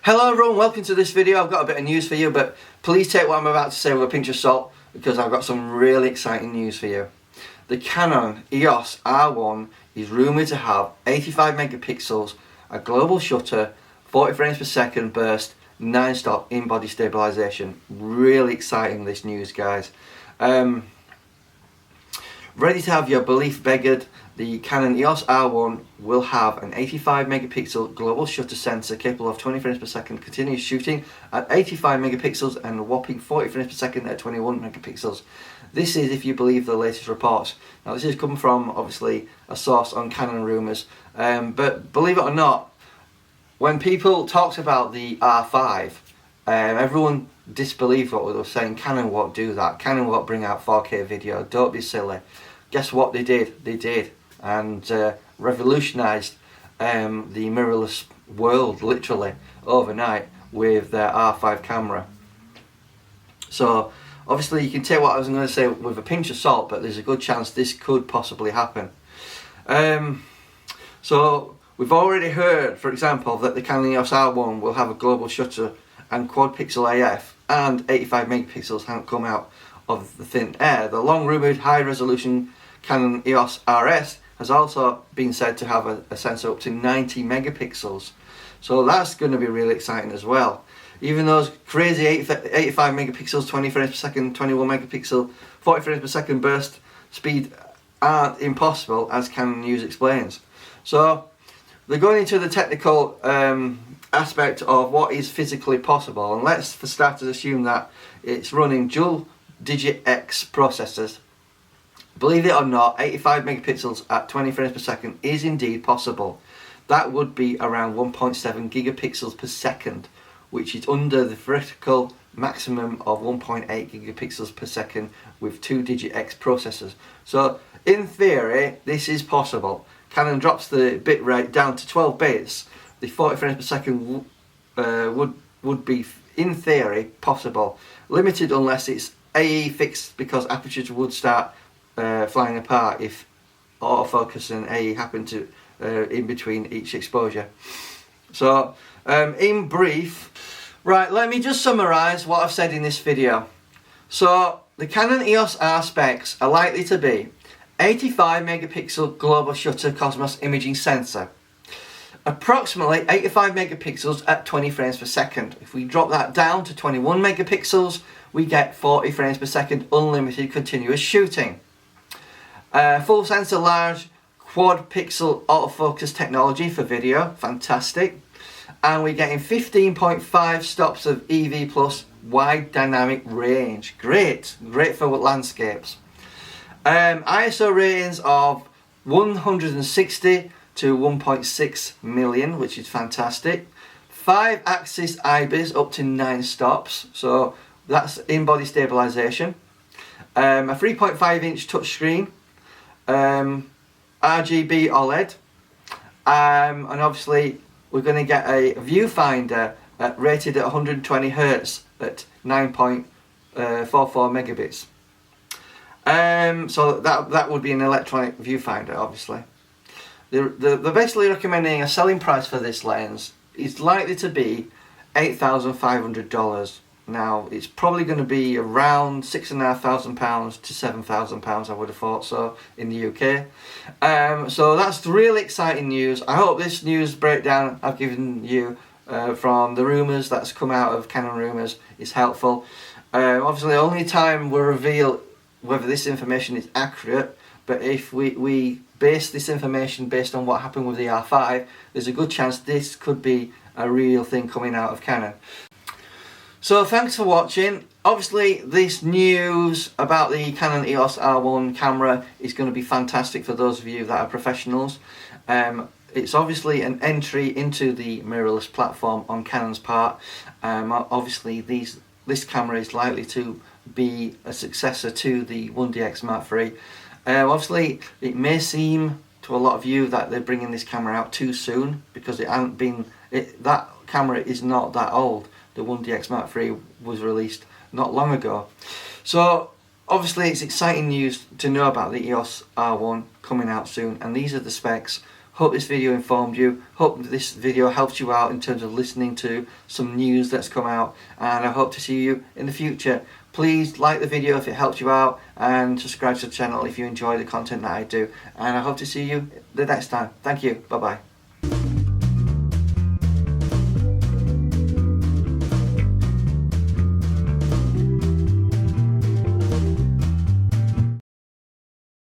Hello everyone, welcome to this video. I've got a bit of news for you, but please take what I'm about to say with a pinch of salt because I've got some really exciting news for you. The Canon Eos R1 is rumoured to have 85 megapixels, a global shutter, 40 frames per second burst, 9-stop in-body stabilisation. Really exciting, this news, guys. Ready to have your belief beggared, the Canon EOS R1 will have an 85 megapixel global shutter sensor capable of 20 frames per second continuous shooting at 85 megapixels and a whopping 40 frames per second at 21 megapixels. This is if you believe the latest reports. Now this has come from obviously a source on Canon rumours, but believe it or not, when people talked about the R5, everyone disbelieved what we were saying. Canon won't do that. Canon won't bring out 4K video. Don't be silly. Guess what they did? They did, and revolutionised the mirrorless world literally overnight with their R5 camera. So obviously you can take what I was going to say with a pinch of salt, but there's a good chance this could possibly happen. So we've already heard, for example, that the Canon EOS R1 will have a global shutter and quad pixel AF, and 85 megapixels haven't come out of the thin air. The long rumoured high resolution Canon EOS RS has also been said to have a sensor up to 90 megapixels. So that's going to be really exciting as well. Even those crazy 85 megapixels, 20 frames per second, 21 megapixel, 40 frames per second burst speed aren't impossible, as Canon News explains. So they're going into the technical aspect of what is physically possible, and let's for starters assume that it's running dual digit X processors. Believe it or not, 85 megapixels at 20 frames per second is indeed possible. That would be around 1.7 gigapixels per second, which is under the vertical maximum of 1.8 gigapixels per second with 2-digit X processors. So in theory, this is possible. Canon drops the bit rate down to 12 bits. The 40 frames per second would be, in theory, possible. Limited unless it's AE fixed, because apertures would start flying apart if autofocus and AE happen to in between each exposure. So in brief, right, let me just summarise what I've said in this video. So the Canon EOS R specs are likely to be 85 megapixel global shutter Cosmos imaging sensor, approximately 85 megapixels at 20 frames per second. If we drop that down to 21 megapixels, we get 40 frames per second unlimited continuous shooting. Full sensor large quad pixel autofocus technology for video, fantastic. And we're getting 15.5 stops of EV plus wide dynamic range. Great for landscapes. ISO ratings of 160 to 1.6 million, which is fantastic. 5-axis IBIS up to 9 stops, so that's in-body stabilisation. A 3.5-inch touchscreen, RGB OLED, and obviously we're going to get a viewfinder rated at 120 Hz at 9.44 megabits. So that would be an electronic viewfinder, obviously. They're basically recommending a selling price for this lens is likely to be $8,500. Now it's probably going to be around £6,500 to £7,000, I would have thought so, in the UK. So that's really exciting news. I hope this news breakdown I've given you from the rumours that's come out of Canon rumours is helpful. Obviously the only time we'll reveal whether this information is accurate, but if we base this information based on what happened with the R5, there's a good chance this could be a real thing coming out of Canon. So thanks for watching. Obviously this news about the Canon EOS R1 camera is going to be fantastic for those of you that are professionals. It's obviously an entry into the mirrorless platform on Canon's part. Obviously this camera is likely to be a successor to the 1DX Mark III. Obviously it may seem to a lot of you that they're bringing this camera out too soon, because that camera is not that old. The 1DX Mark III was released not long ago. So obviously it's exciting news to know about the EOS R1 coming out soon, and these are the specs. Hope this video informed you. Hope this video helps you out in terms of listening to some news that's come out, and I hope to see you in the future. Please like the video if it helps you out, and subscribe to the channel if you enjoy the content that I do, and I hope to see you the next time. Thank you. Bye bye.